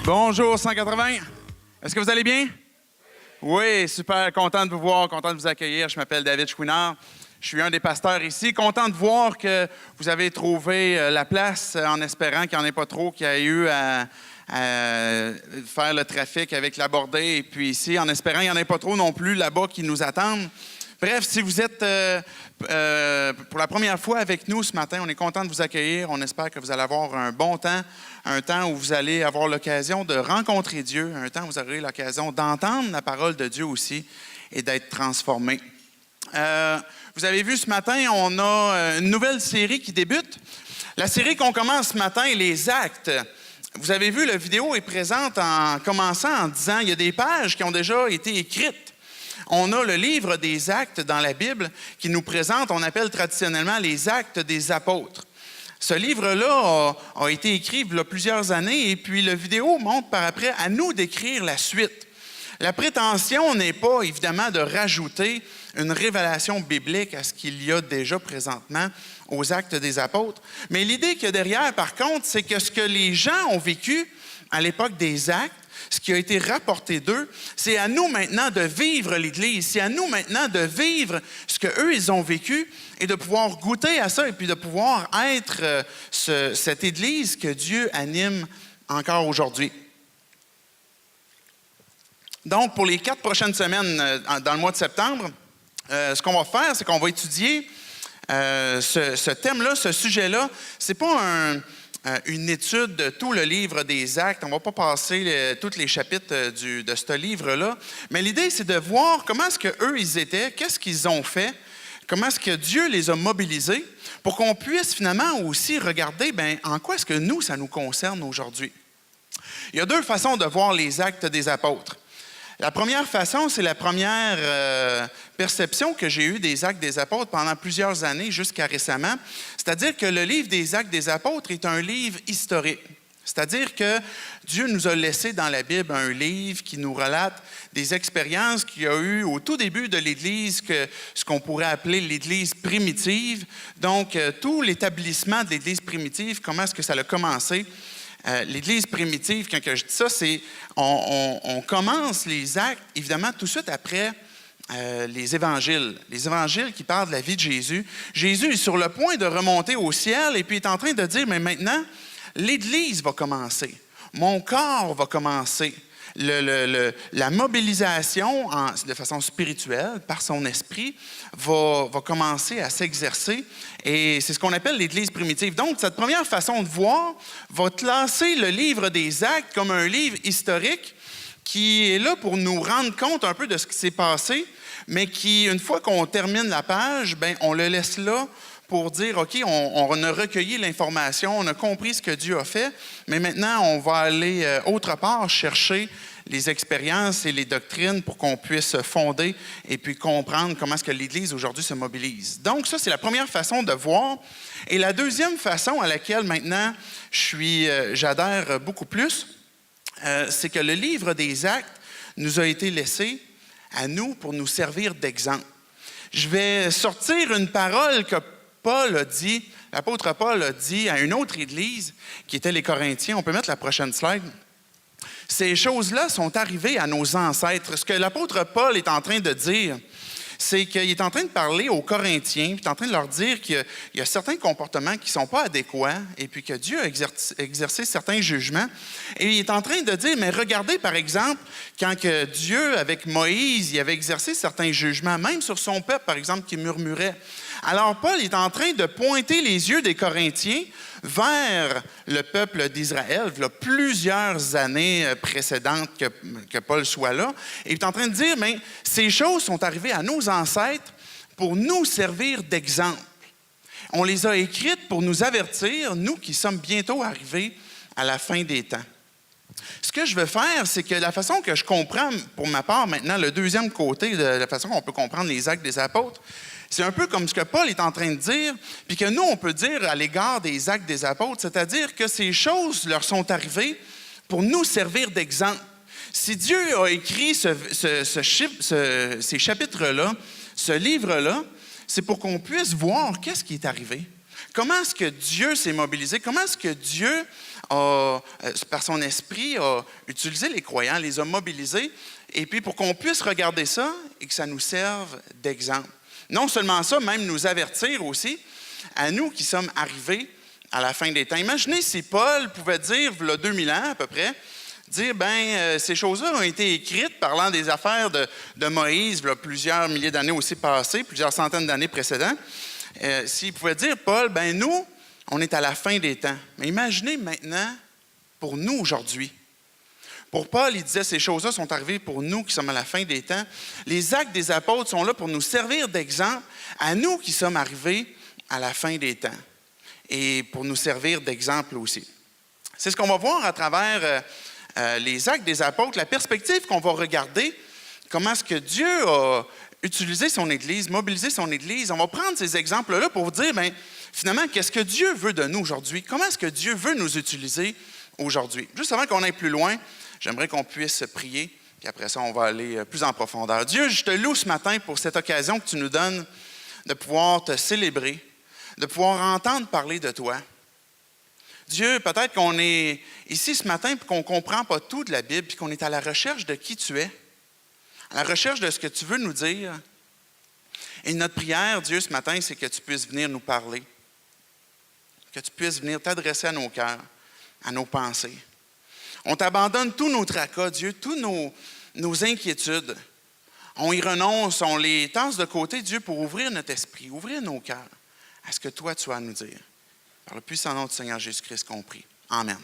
Bonjour 180. Est-ce que vous allez bien? Oui, super content de vous voir, content de vous accueillir. Je m'appelle David Chouinard. Je suis un des pasteurs ici. Content de voir que vous avez trouvé la place en espérant qu'il n'y en ait pas trop, qu'il y ait eu à faire le trafic avec la bordée. Et puis ici, en espérant qu'il n'y en ait pas trop non plus là-bas qui nous attendent. Bref, si vous êtes pour la première fois avec nous ce matin, on est content de vous accueillir. On espère que vous allez avoir un bon temps, un temps où vous allez avoir l'occasion de rencontrer Dieu, un temps où vous aurez l'occasion d'entendre la parole de Dieu aussi et d'être transformé. Vous avez vu ce matin, on a une nouvelle série qui débute. La série qu'on commence ce matin, les Actes. Vous avez vu, la vidéo est présente en commençant en disant il y a des pages qui ont déjà été écrites. On a le livre des Actes dans la Bible qui nous présente, on appelle traditionnellement les Actes des apôtres. Ce livre-là a été écrit il y a plusieurs années et puis la vidéo montre par après à nous d'écrire la suite. La prétention n'est pas évidemment de rajouter une révélation biblique à ce qu'il y a déjà présentement aux Actes des apôtres, mais l'idée qu'il y a derrière, par contre, c'est que ce que les gens ont vécu à l'époque des Actes, ce qui a été rapporté d'eux, c'est à nous maintenant de vivre l'Église. C'est à nous maintenant de vivre ce qu'eux, ils ont vécu et de pouvoir goûter à ça et puis de pouvoir être cette Église que Dieu anime encore aujourd'hui. Donc, pour les 4 prochaines semaines dans le mois de septembre, ce qu'on va faire, c'est qu'on va étudier ce thème-là, ce sujet-là. Ce n'est pas une étude de tout le livre des Actes. On ne va pas passer tous les chapitres de ce livre-là. Mais l'idée, c'est de voir comment est-ce qu'eux, ils étaient, qu'est-ce qu'ils ont fait, comment est-ce que Dieu les a mobilisés pour qu'on puisse finalement aussi regarder en quoi est-ce que nous, ça nous concerne aujourd'hui. Il y a 2 façons de voir les Actes des apôtres. La première façon, c'est la première perception que j'ai eue des Actes des apôtres pendant plusieurs années jusqu'à récemment. C'est-à-dire que le livre des Actes des apôtres est un livre historique. C'est-à-dire que Dieu nous a laissé dans la Bible un livre qui nous relate des expériences qu'il y a eu au tout début de l'Église, ce qu'on pourrait appeler l'Église primitive. Donc, tout l'établissement de l'Église primitive, comment est-ce que ça a commencé? L'Église primitive, quand je dis ça, c'est on commence les Actes, évidemment, tout de suite après les Évangiles. Les Évangiles qui parlent de la vie de Jésus. Jésus est sur le point de remonter au ciel et puis il est en train de dire, mais maintenant, l'Église va commencer. Mon corps va commencer. La mobilisation de façon spirituelle, par son esprit, va commencer à s'exercer. Et c'est ce qu'on appelle l'Église primitive. Donc, cette première façon de voir va classer le livre des Actes comme un livre historique qui est là pour nous rendre compte un peu de ce qui s'est passé, mais qui, une fois qu'on termine la page, on le laisse là pour dire, OK, on a recueilli l'information, on a compris ce que Dieu a fait, mais maintenant, on va aller autre part chercher les expériences et les doctrines pour qu'on puisse fonder et puis comprendre comment est-ce que l'Église aujourd'hui se mobilise. Donc, ça, c'est la première façon de voir. Et la deuxième façon à laquelle maintenant j'adhère beaucoup plus, c'est que le livre des Actes nous a été laissé à nous pour nous servir d'exemple. Je vais sortir une parole que Paul a dit, l'apôtre Paul a dit à une autre Église qui était les Corinthiens. On peut mettre la prochaine slide. Ces choses-là sont arrivées à nos ancêtres. Ce que l'apôtre Paul est en train de dire, c'est qu'il est en train de parler aux Corinthiens, puis il est en train de leur dire qu'il y a certains comportements qui ne sont pas adéquats, et puis que Dieu a exercé certains jugements. Et il est en train de dire, mais regardez par exemple, quand que Dieu, avec Moïse, il avait exercé certains jugements, même sur son peuple, par exemple, qui murmurait. Alors Paul est en train de pointer les yeux des Corinthiens vers le peuple d'Israël, il y a plusieurs années précédentes que Paul soit là, et il est en train de dire, mais ces choses sont arrivées à nos ancêtres pour nous servir d'exemple. On les a écrites pour nous avertir, nous qui sommes bientôt arrivés à la fin des temps. Ce que je veux faire, c'est que la façon que je comprends, pour ma part maintenant, le deuxième côté de la façon qu'on peut comprendre les Actes des apôtres, c'est un peu comme ce que Paul est en train de dire, puis que nous, on peut dire à l'égard des Actes des apôtres, c'est-à-dire que ces choses leur sont arrivées pour nous servir d'exemple. Si Dieu a écrit ces chapitres-là, ce livre-là, c'est pour qu'on puisse voir qu'est-ce qui est arrivé. Comment est-ce que Dieu s'est mobilisé? Comment est-ce que Dieu par son esprit, a utilisé les croyants, les a mobilisés, et puis pour qu'on puisse regarder ça et que ça nous serve d'exemple. Non seulement ça, même nous avertir aussi, à nous qui sommes arrivés à la fin des temps. Imaginez si Paul pouvait dire, il y a 2000 ans à peu près, dire, ces choses-là ont été écrites parlant des affaires de Moïse, il y a plusieurs milliers d'années aussi passées, plusieurs centaines d'années précédentes. S'il pouvait dire, Paul, nous, on est à la fin des temps. Mais imaginez maintenant, pour nous aujourd'hui. Pour Paul, il disait, ces choses-là sont arrivées pour nous qui sommes à la fin des temps. Les actes des apôtres sont là pour nous servir d'exemple à nous qui sommes arrivés à la fin des temps et pour nous servir d'exemple aussi. C'est ce qu'on va voir à travers les actes des apôtres, la perspective qu'on va regarder, comment est-ce que Dieu a utilisé son Église, mobilisé son Église. On va prendre ces exemples-là pour vous dire, finalement, qu'est-ce que Dieu veut de nous aujourd'hui? Comment est-ce que Dieu veut nous utiliser aujourd'hui? Juste avant qu'on aille plus loin, j'aimerais qu'on puisse prier, puis après ça, on va aller plus en profondeur. Dieu, je te loue ce matin pour cette occasion que tu nous donnes de pouvoir te célébrer, de pouvoir entendre parler de toi. Dieu, peut-être qu'on est ici ce matin et qu'on ne comprend pas tout de la Bible, puis qu'on est à la recherche de qui tu es, à la recherche de ce que tu veux nous dire. Et notre prière, Dieu, ce matin, c'est que tu puisses venir nous parler, que tu puisses venir t'adresser à nos cœurs, à nos pensées. On t'abandonne tous nos tracas, Dieu, tous nos inquiétudes. On y renonce, on les tasse de côté, Dieu, pour ouvrir notre esprit, ouvrir nos cœurs à ce que toi, tu as à nous dire. Par le puissant nom du Seigneur Jésus-Christ qu'on prie. Amen.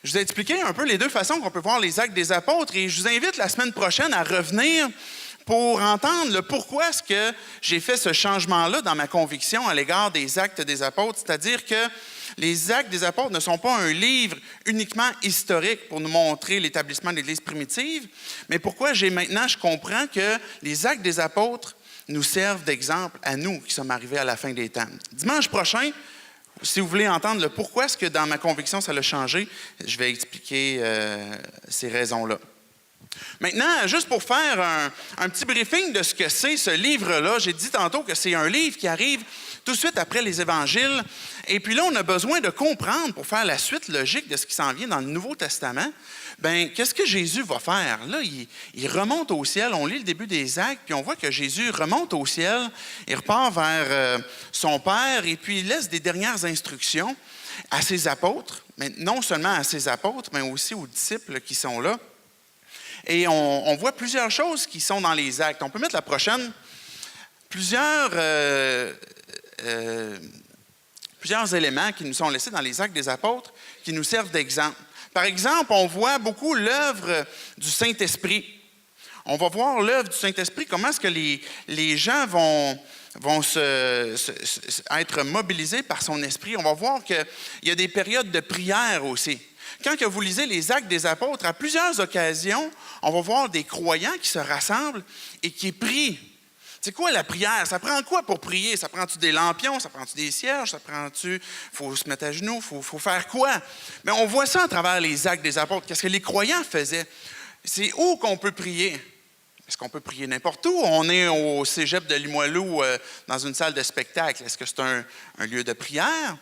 Je vous ai expliqué un peu les deux façons qu'on peut voir les actes des apôtres et je vous invite la semaine prochaine à revenir pour entendre le pourquoi est-ce que j'ai fait ce changement-là dans ma conviction à l'égard des actes des apôtres. C'est-à-dire que les actes des apôtres ne sont pas un livre uniquement historique pour nous montrer l'établissement de l'Église primitive, mais pourquoi je comprends que les actes des apôtres nous servent d'exemple à nous qui sommes arrivés à la fin des temps. Dimanche prochain, si vous voulez entendre le pourquoi est-ce que dans ma conviction ça l'a changé, je vais expliquer ces raisons-là. Maintenant, juste pour faire un petit briefing de ce que c'est ce livre-là, j'ai dit tantôt que c'est un livre qui arrive tout de suite après les Évangiles. Et puis là, on a besoin de comprendre pour faire la suite logique de ce qui s'en vient dans le Nouveau Testament. Qu'est-ce que Jésus va faire? Là, il remonte au ciel. On lit le début des Actes, puis on voit que Jésus remonte au ciel. Il repart vers son Père et puis il laisse des dernières instructions à ses apôtres. Mais non seulement à ses apôtres, mais aussi aux disciples qui sont là. Et on voit plusieurs choses qui sont dans les Actes. On peut mettre la prochaine. Plusieurs éléments qui nous sont laissés dans les Actes des apôtres qui nous servent d'exemple. Par exemple, on voit beaucoup l'œuvre du Saint-Esprit. On va voir l'œuvre du Saint-Esprit, comment est-ce que les gens vont être mobilisés par son esprit. On va voir qu'il y a des périodes de prière aussi. Quand que vous lisez les Actes des apôtres, à plusieurs occasions, on va voir des croyants qui se rassemblent et qui prient. C'est quoi la prière? Ça prend quoi pour prier? Ça prend-tu des lampions? Ça prend-tu des cierges? Ça prend-tu... Il faut se mettre à genoux? Il faut faire quoi? Mais on voit ça à travers les Actes des apôtres. Qu'est-ce que les croyants faisaient? C'est où qu'on peut prier? Est-ce qu'on peut prier n'importe où? On est au cégep de Limoilou dans une salle de spectacle. Est-ce que c'est un lieu de prière?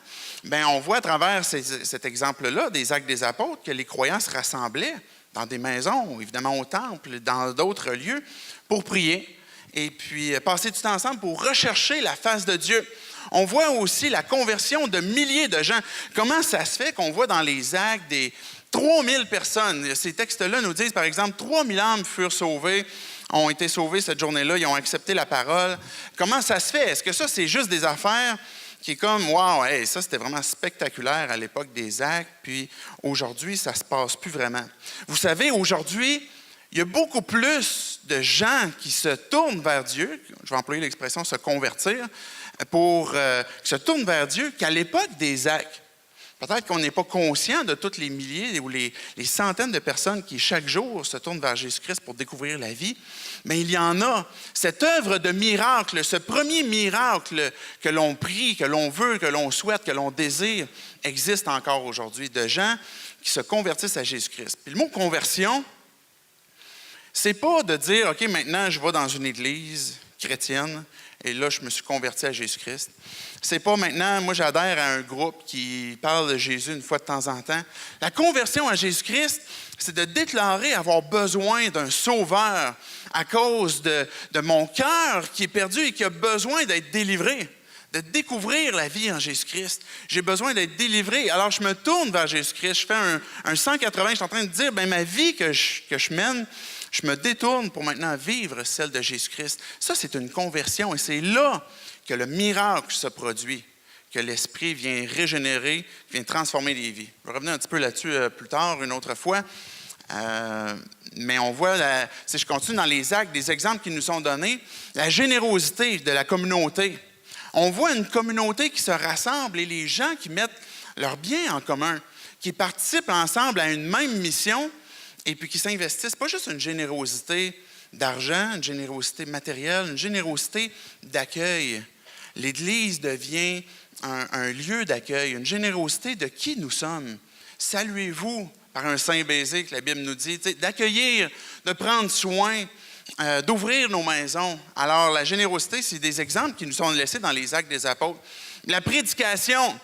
On voit à travers cet exemple-là des Actes des apôtres que les croyants se rassemblaient dans des maisons, évidemment au temple, dans d'autres lieux, pour prier et puis passer du temps ensemble pour rechercher la face de Dieu. On voit aussi la conversion de milliers de gens. Comment ça se fait qu'on voit dans les Actes des 3000 personnes? Ces textes-là nous disent, par exemple, 3000 âmes furent sauvées, ont été sauvées cette journée-là, ils ont accepté la parole. Comment ça se fait? Est-ce que ça, c'est juste des affaires qui est comme, wow, hey, ça c'était vraiment spectaculaire à l'époque des Actes, puis aujourd'hui, ça ne se passe plus vraiment. Vous savez, aujourd'hui, il y a beaucoup plus de gens qui se tournent vers Dieu, je vais employer l'expression se convertir, qui se tournent vers Dieu qu'à l'époque des Actes. Peut-être qu'on n'est pas conscient de tous les milliers ou les centaines de personnes qui, chaque jour, se tournent vers Jésus-Christ pour découvrir la vie. Mais il y en a. Cette œuvre de miracle, ce premier miracle que l'on prie, que l'on veut, que l'on souhaite, que l'on désire, existe encore aujourd'hui, de gens qui se convertissent à Jésus-Christ. Puis le mot « conversion », c'est pas de dire « OK, maintenant, je vais dans une église chrétienne Et là, je me suis converti à Jésus-Christ. C'est pas maintenant, moi j'adhère à un groupe qui parle de Jésus une fois de temps en temps. La conversion à Jésus-Christ, c'est de déclarer avoir besoin d'un sauveur à cause de mon cœur qui est perdu et qui a besoin d'être délivré, de découvrir la vie en Jésus-Christ. J'ai besoin d'être délivré. Alors je me tourne vers Jésus-Christ. Je fais un 180, je suis en train de dire, ma vie que je mène, je me détourne pour maintenant vivre celle de Jésus-Christ. Ça, c'est une conversion et c'est là que le miracle se produit, que l'Esprit vient régénérer, vient transformer les vies. Je vais revenir un petit peu là-dessus plus tard, une autre fois. Mais on voit, si je continue dans les actes, des exemples qui nous sont donnés, la générosité de la communauté. On voit une communauté qui se rassemble et les gens qui mettent leurs biens en commun, qui participent ensemble à une même mission et puis qui s'investissent. Pas juste une générosité d'argent, une générosité matérielle, une générosité d'accueil. L'Église devient un lieu d'accueil, une générosité de qui nous sommes. Saluez-vous par un saint baiser que la Bible nous dit, d'accueillir, de prendre soin, d'ouvrir nos maisons. Alors, la générosité, c'est des exemples qui nous sont laissés dans les Actes des Apôtres. La prédication.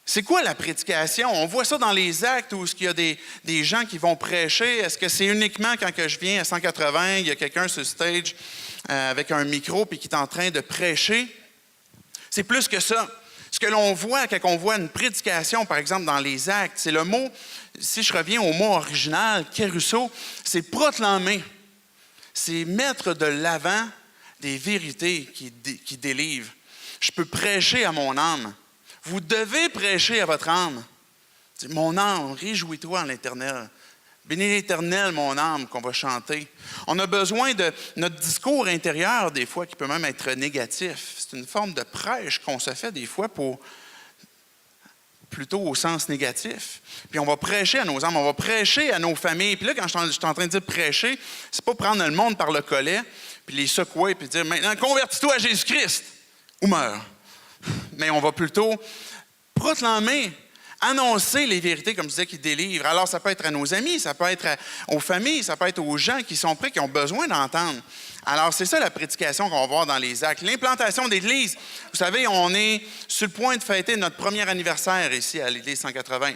C'est quoi la prédication? On voit ça dans les actes où il y a des gens qui vont prêcher. Est-ce que c'est uniquement quand que je viens à 180, il y a quelqu'un sur le stage avec un micro puis qui est en train de prêcher? C'est plus que ça. Ce que l'on voit quand on voit une prédication, par exemple, dans les actes, c'est le mot, si je reviens au mot original, kérusso, c'est proclamer. C'est mettre de l'avant des vérités qui délivrent. Je peux prêcher à mon âme. Vous devez prêcher à votre âme. Mon âme, réjouis-toi en l'Éternel. Bénis l'Éternel, mon âme, qu'on va chanter. On a besoin de notre discours intérieur, des fois, qui peut même être négatif. C'est une forme de prêche qu'on se fait des fois plutôt au sens négatif. Puis on va prêcher à nos âmes, on va prêcher à nos familles. Puis là, quand je suis en train de dire prêcher, c'est pas prendre le monde par le collet, puis les secouer, puis dire maintenant, convertis-toi à Jésus-Christ ou meurs. Mais on va plutôt proclamer, annoncer les vérités, comme je disais, qui délivrent. Alors, ça peut être à nos amis, ça peut être aux familles, ça peut être aux gens qui sont prêts, qui ont besoin d'entendre. Alors, c'est ça la prédication qu'on va voir dans les actes. L'implantation d'église. Vous savez, on est sur le point de fêter notre premier anniversaire ici à l'Église 180.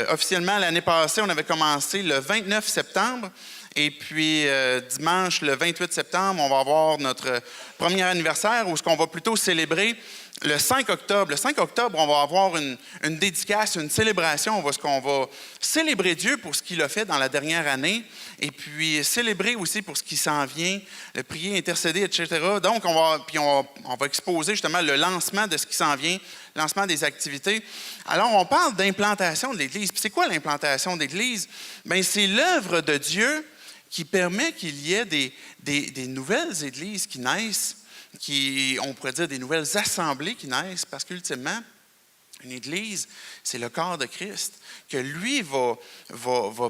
Officiellement, l'année passée, on avait commencé le 29 septembre. Et puis, dimanche, le 28 septembre, on va avoir notre premier anniversaire où on va plutôt célébrer le 5 octobre. Le 5 octobre, on va avoir une dédicace, une célébration. On va célébrer Dieu pour ce qu'il a fait dans la dernière année et puis célébrer aussi pour ce qui s'en vient, le prier, intercéder, etc. Donc, on va exposer justement le lancement de ce qui s'en vient, le lancement des activités. Alors, on parle d'implantation de l'Église. Puis c'est quoi l'implantation d'Église? Bien, c'est l'œuvre de Dieu qui permet qu'il y ait des nouvelles églises qui naissent, on pourrait dire des nouvelles assemblées qui naissent, parce qu'ultimement, une église, c'est le corps de Christ, que lui va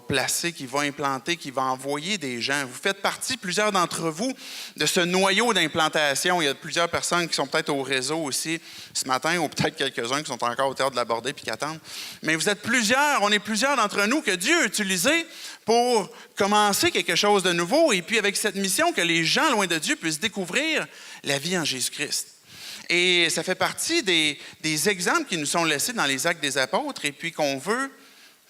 placer, qui va implanter, qui va envoyer des gens. Vous faites partie, plusieurs d'entre vous, de ce noyau d'implantation. Il y a plusieurs personnes qui sont peut-être au réseau aussi ce matin, ou peut-être quelques-uns qui sont encore au théâtre de la Bordée puis qui attendent. Mais vous êtes plusieurs, on est plusieurs d'entre nous que Dieu a utilisés pour commencer quelque chose de nouveau, et puis avec cette mission que les gens loin de Dieu puissent découvrir la vie en Jésus-Christ. Et ça fait partie des exemples qui nous sont laissés dans les Actes des Apôtres et puis qu'on veut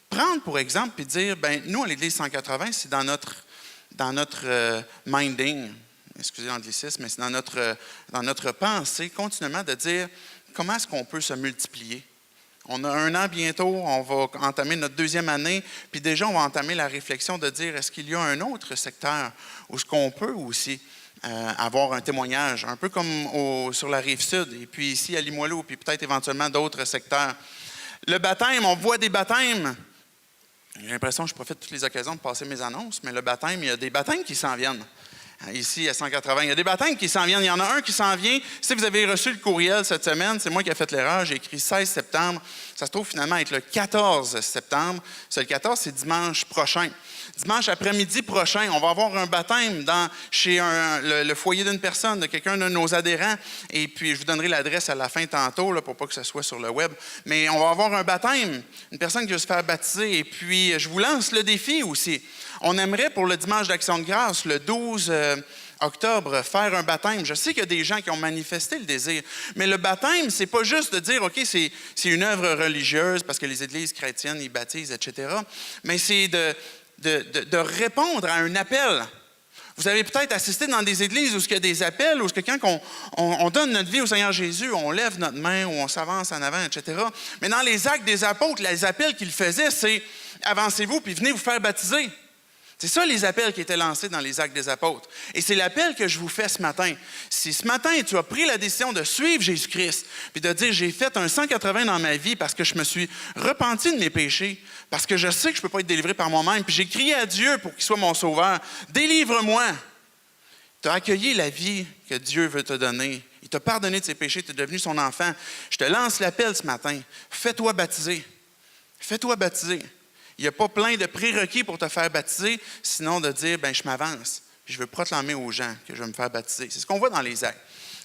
prendre pour exemple et dire, bien, nous, à l'Église 180, c'est dans notre minding, excusez l'anglicisme, mais c'est dans notre pensée continuellement de dire comment est-ce qu'on peut se multiplier. On a 1 an bientôt, on va entamer notre 2e année, puis déjà on va entamer la réflexion de dire est-ce qu'il y a un autre secteur où ce qu'on peut aussi avoir un témoignage, un peu comme sur la Rive-Sud, et puis ici à Limoilou, puis peut-être éventuellement d'autres secteurs. Le baptême, on voit des baptêmes. J'ai l'impression que je profite de toutes les occasions de passer mes annonces, mais le baptême, il y a des baptêmes qui s'en viennent. Ici, à 180, il y a des baptêmes qui s'en viennent. Il y en a un qui s'en vient. Si vous avez reçu le courriel cette semaine, c'est moi qui ai fait l'erreur. J'ai écrit 16 septembre. Ça se trouve finalement être le 14 septembre. C'est le 14, c'est dimanche prochain. Dimanche après-midi prochain, on va avoir un baptême chez le foyer d'une personne, de quelqu'un de nos adhérents. Et puis, je vous donnerai l'adresse à la fin tantôt, là, pour pas que ce soit sur le web. Mais on va avoir un baptême, une personne qui va se faire baptiser. Et puis, je vous lance le défi aussi. On aimerait pour le dimanche d'Action de grâce, le 12 octobre, faire un baptême. Je sais qu'il y a des gens qui ont manifesté le désir, mais le baptême, c'est pas juste de dire, OK, c'est une œuvre religieuse parce que les églises chrétiennes, ils baptisent, etc., mais c'est de répondre à un appel. Vous avez peut-être assisté dans des églises où il y a des appels, où quand on donne notre vie au Seigneur Jésus, on lève notre main, ou on s'avance en avant, etc. Mais dans les actes des apôtres, les appels qu'ils faisaient, c'est « avancez-vous, puis venez vous faire baptiser ». C'est ça les appels qui étaient lancés dans les actes des apôtres. Et c'est l'appel que je vous fais ce matin. Si ce matin, tu as pris la décision de suivre Jésus-Christ, puis de dire, j'ai fait un 180 dans ma vie parce que je me suis repenti de mes péchés, parce que je sais que je ne peux pas être délivré par moi-même, puis j'ai crié à Dieu pour qu'il soit mon sauveur. Délivre-moi. Tu as accueilli la vie que Dieu veut te donner. Il t'a pardonné de ses péchés, tu es devenu son enfant. Je te lance l'appel ce matin. Fais-toi baptiser. Fais-toi baptiser. Il n'y a pas plein de prérequis pour te faire baptiser, sinon de dire, bien, je m'avance, puis je veux proclamer aux gens que je vais me faire baptiser. C'est ce qu'on voit dans les actes.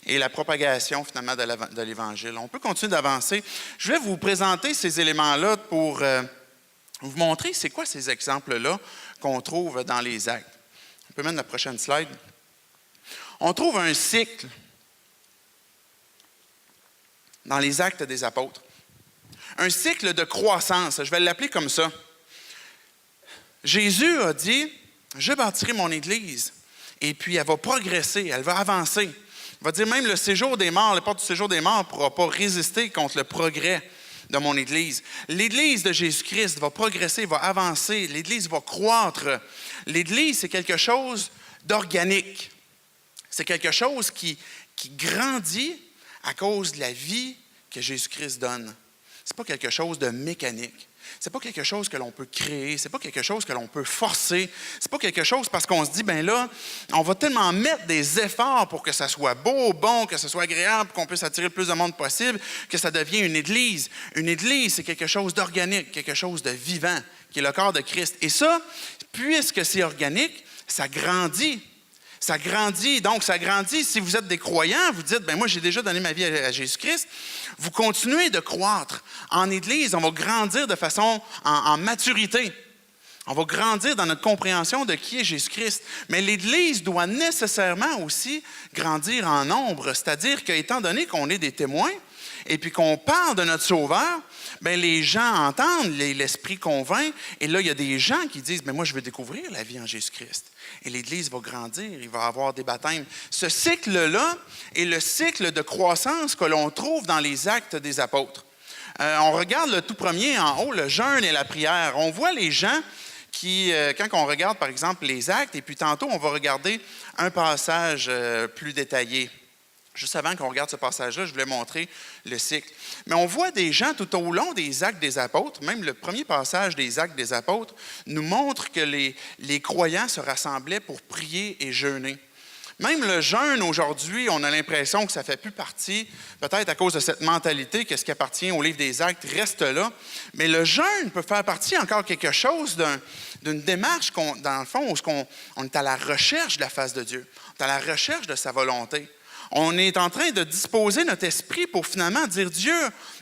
Et la propagation, finalement, de l'Évangile. On peut continuer d'avancer. Je vais vous présenter ces éléments-là pour vous montrer c'est quoi ces exemples-là qu'on trouve dans les actes. On peut mettre la prochaine slide. On trouve un cycle dans les actes des apôtres. Un cycle de croissance, je vais l'appeler comme ça. Jésus a dit, je bâtirai mon Église, et puis elle va progresser, elle va avancer. Il va dire même le séjour des morts, la porte du séjour des morts ne pourra pas résister contre le progrès de mon Église. L'Église de Jésus-Christ va progresser, va avancer, l'Église va croître. L'Église, c'est quelque chose d'organique. C'est quelque chose qui grandit à cause de la vie que Jésus-Christ donne. Ce n'est pas quelque chose de mécanique. Ce n'est pas quelque chose que l'on peut créer. Ce n'est pas quelque chose que l'on peut forcer. Ce n'est pas quelque chose parce qu'on se dit, bien là, on va tellement mettre des efforts pour que ça soit beau, bon, que ce soit agréable, qu'on puisse attirer le plus de monde possible, que ça devienne une Église. Une Église, c'est quelque chose d'organique, quelque chose de vivant, qui est le corps de Christ. Et ça, puisque c'est organique, ça grandit. Ça grandit, donc ça grandit. Si vous êtes des croyants, vous dites, ben moi j'ai déjà donné ma vie à Jésus-Christ, vous continuez de croître. En Église, on va grandir de façon en maturité. On va grandir dans notre compréhension de qui est Jésus-Christ. Mais l'Église doit nécessairement aussi grandir en nombre, c'est-à-dire qu'étant donné qu'on est des témoins, et puis qu'on parle de notre Sauveur, bien, les gens entendent, l'Esprit convainc, et là, il y a des gens qui disent, mais moi, je veux découvrir la vie en Jésus-Christ. Et l'Église va grandir, il va y avoir des baptêmes. Ce cycle-là est le cycle de croissance que l'on trouve dans les actes des apôtres. On regarde le tout premier en haut, le jeûne et la prière. On voit les gens qui, quand on regarde, par exemple, les actes, et puis tantôt, on va regarder un passage plus détaillé. Juste avant qu'on regarde ce passage-là, je voulais montrer le cycle. Mais on voit des gens tout au long des actes des apôtres, même le premier passage des actes des apôtres, nous montre que les croyants se rassemblaient pour prier et jeûner. Même le jeûne aujourd'hui, on a l'impression que ça ne fait plus partie, peut-être à cause de cette mentalité que ce qui appartient au livre des actes reste là. Mais le jeûne peut faire partie encore quelque chose d'une démarche, dans le fond, où on est à la recherche de la face de Dieu, on est à la recherche de sa volonté. On est en train de disposer notre esprit pour finalement dire, Dieu,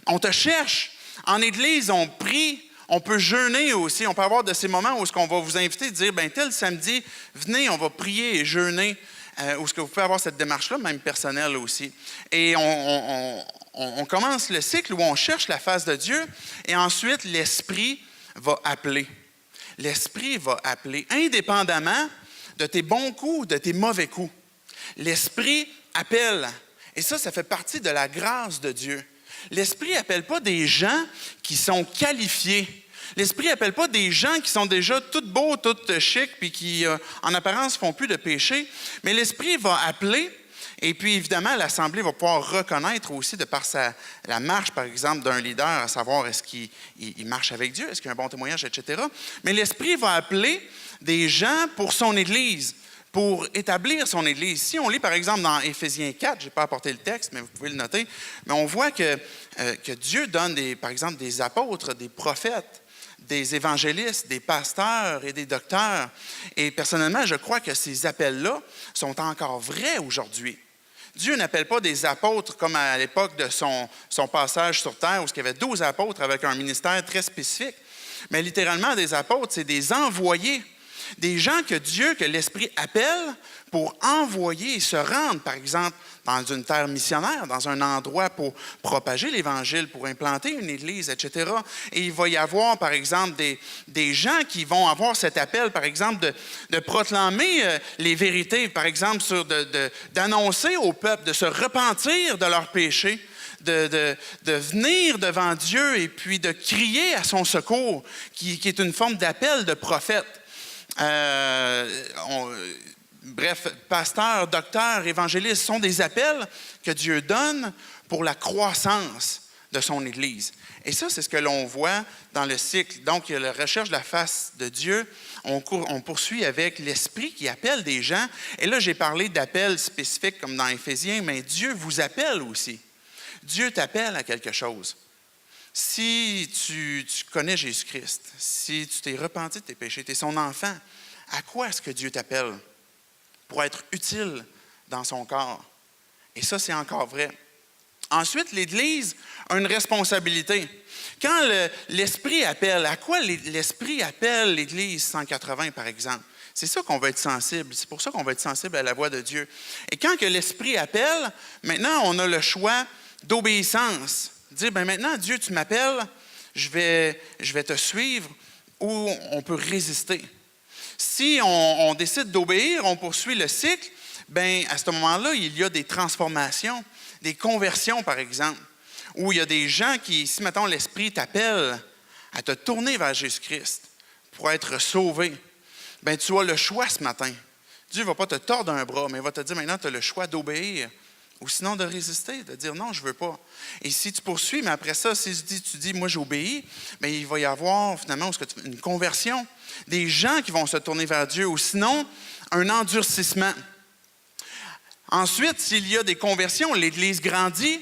on te cherche. En Église, on prie, on peut jeûner aussi. On peut avoir de ces moments où on va vous inviter à dire, bien, tel samedi, venez, on va prier et jeûner. Où est-ce que vous pouvez avoir cette démarche-là, même personnelle aussi. Et on commence le cycle où on cherche la face de Dieu et ensuite, l'Esprit va appeler. L'Esprit va appeler, indépendamment de tes bons coups, de tes mauvais coups. L'Esprit appelle. Et ça fait partie de la grâce de Dieu. L'Esprit n'appelle pas des gens qui sont qualifiés. L'Esprit n'appelle pas des gens qui sont déjà tout beaux, tout chics, puis qui, en apparence, font plus de péché. Mais l'Esprit va appeler, et puis, évidemment, l'Assemblée va pouvoir reconnaître aussi, de par la marche, par exemple, d'un leader, à savoir est-ce qu'il marche avec Dieu, est-ce qu'il y a un bon témoignage, etc. Mais l'Esprit va appeler des gens pour son Église, pour établir son Église. Si on lit, par exemple, dans Éphésiens 4, je n'ai pas apporté le texte, mais vous pouvez le noter, mais on voit que Dieu donne, par exemple, des apôtres, des prophètes, des évangélistes, des pasteurs et des docteurs. Et personnellement, je crois que ces appels-là sont encore vrais aujourd'hui. Dieu n'appelle pas des apôtres comme à l'époque de son passage sur terre, où il y avait 12 apôtres avec un ministère très spécifique. Mais littéralement, des apôtres, c'est des envoyés. Des gens que l'Esprit appelle pour envoyer et se rendre, par exemple, dans une terre missionnaire, dans un endroit pour propager l'Évangile, pour implanter une église, etc. Et il va y avoir, par exemple, des gens qui vont avoir cet appel, par exemple, de proclamer les vérités, par exemple, d'annoncer au peuple, de se repentir de leurs péchés, de venir devant Dieu et puis de crier à son secours, qui est une forme d'appel de prophète. Bref, pasteur, docteur, évangéliste sont des appels que Dieu donne pour la croissance de son Église. Et ça, c'est ce que l'on voit dans le cycle. Donc, il y a la recherche de la face de Dieu. On poursuit avec l'Esprit qui appelle des gens. Et là, j'ai parlé d'appels spécifiques comme dans Éphésiens, mais Dieu vous appelle aussi. Dieu t'appelle à quelque chose. Si tu connais Jésus-Christ, si tu t'es repenti de tes péchés, tu es son enfant, à quoi est-ce que Dieu t'appelle? Pour être utile dans son corps. Et ça, c'est encore vrai. Ensuite, l'Église a une responsabilité. Quand l'Esprit appelle, à quoi l'Esprit appelle l'Église 180, par exemple? C'est ça qu'on va être sensible. C'est pour ça qu'on va être sensible à la voix de Dieu. Et quand que l'Esprit appelle, maintenant, on a le choix d'obéissance. Dire, maintenant, Dieu, tu m'appelles, je vais te suivre, ou on peut résister. Si on décide d'obéir, on poursuit le cycle, à ce moment-là, il y a des transformations, des conversions, par exemple, où il y a des gens qui, si, mettons, l'Esprit t'appelle à te tourner vers Jésus-Christ pour être sauvé, tu as le choix ce matin. Dieu ne va pas te tordre un bras, mais il va te dire maintenant, tu as le choix d'obéir. Ou sinon de résister, de dire non, je ne veux pas. Et si tu poursuis, mais après ça, si tu dis moi j'obéis, il va y avoir finalement une conversion. Des gens qui vont se tourner vers Dieu, ou sinon un endurcissement. Ensuite, s'il y a des conversions, l'Église grandit.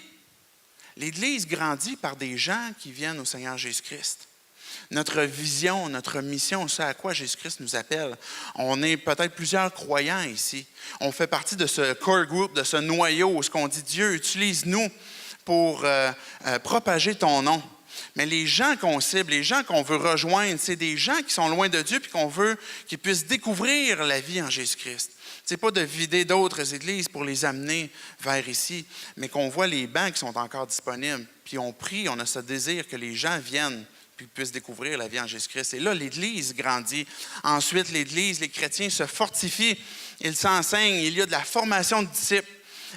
L'Église grandit par des gens qui viennent au Seigneur Jésus-Christ. Notre vision, notre mission, c'est à quoi Jésus-Christ nous appelle. On est peut-être plusieurs croyants ici. On fait partie de ce core group, de ce noyau où on dit Dieu, utilise-nous pour propager ton nom. Mais les gens qu'on cible, les gens qu'on veut rejoindre, c'est des gens qui sont loin de Dieu puis qu'on veut qu'ils puissent découvrir la vie en Jésus-Christ. Ce n'est pas de vider d'autres églises pour les amener vers ici, mais qu'on voit les bancs qui sont encore disponibles. Puis on prie, on a ce désir que les gens viennent puis puissent découvrir la vie en Jésus-Christ. Et là, l'Église grandit. Ensuite, l'Église, les chrétiens se fortifient, ils s'enseignent, il y a de la formation de disciples.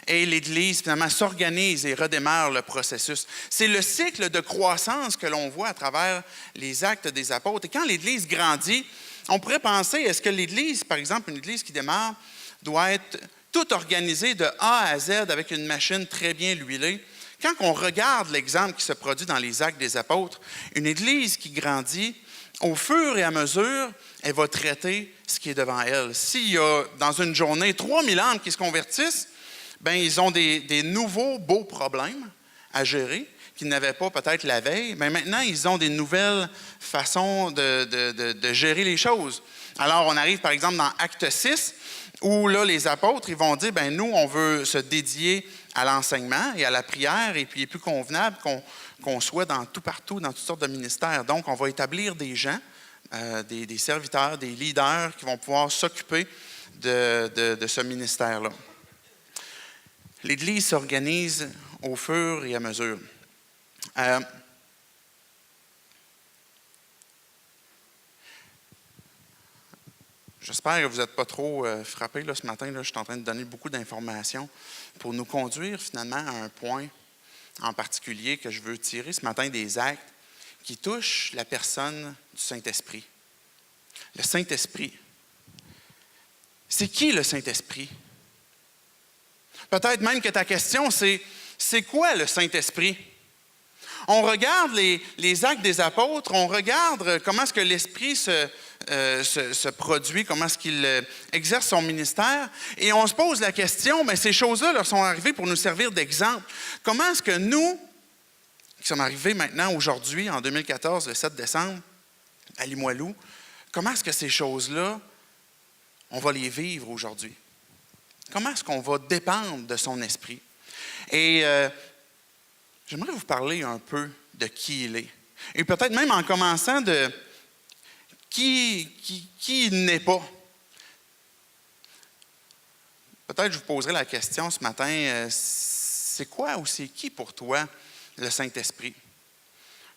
Et l'Église, finalement, s'organise et redémarre le processus. C'est le cycle de croissance que l'on voit à travers les actes des apôtres. Et quand l'Église grandit, on pourrait penser, est-ce que l'Église, par exemple, une Église qui démarre, doit être toute organisée de A à Z avec une machine très bien huilée? Quand on regarde l'exemple qui se produit dans les actes des apôtres, une Église qui grandit, au fur et à mesure, elle va traiter ce qui est devant elle. S'il y a, dans une journée, 3000 âmes qui se convertissent, ils ont des nouveaux beaux problèmes à gérer qu'ils n'avaient pas peut-être la veille. Mais maintenant, ils ont des nouvelles façons de gérer les choses. Alors, on arrive, par exemple, dans Acte 6, où là, les apôtres, ils vont dire, nous, on veut se dédier à l'enseignement et à la prière, et puis il est plus convenable qu'on soit partout, dans toutes sortes de ministères. Donc, on va établir des gens, des serviteurs, des leaders qui vont pouvoir s'occuper de ce ministère-là. L'Église s'organise au fur et à mesure. J'espère que vous n'êtes pas trop frappés là, ce matin. Là, je suis en train de donner beaucoup d'informations pour nous conduire finalement à un point en particulier que je veux tirer ce matin des actes qui touchent la personne du Saint-Esprit. Le Saint-Esprit. C'est qui le Saint-Esprit? Peut-être même que ta question, c'est quoi le Saint-Esprit? On regarde les actes des apôtres, on regarde comment est-ce que l'Esprit se produit, comment est-ce qu'il exerce son ministère, et on se pose la question, ces choses-là leur sont arrivées pour nous servir d'exemple. Comment est-ce que nous, qui sommes arrivés maintenant, aujourd'hui, en 2014, le 7 décembre, à Limoilou, comment est-ce que ces choses-là, on va les vivre aujourd'hui? Comment est-ce qu'on va dépendre de son esprit? Et j'aimerais vous parler un peu de qui il est. Et peut-être même en commençant de qui il n'est pas. Peut-être je vous poserai la question ce matin, c'est quoi ou c'est qui pour toi le Saint-Esprit?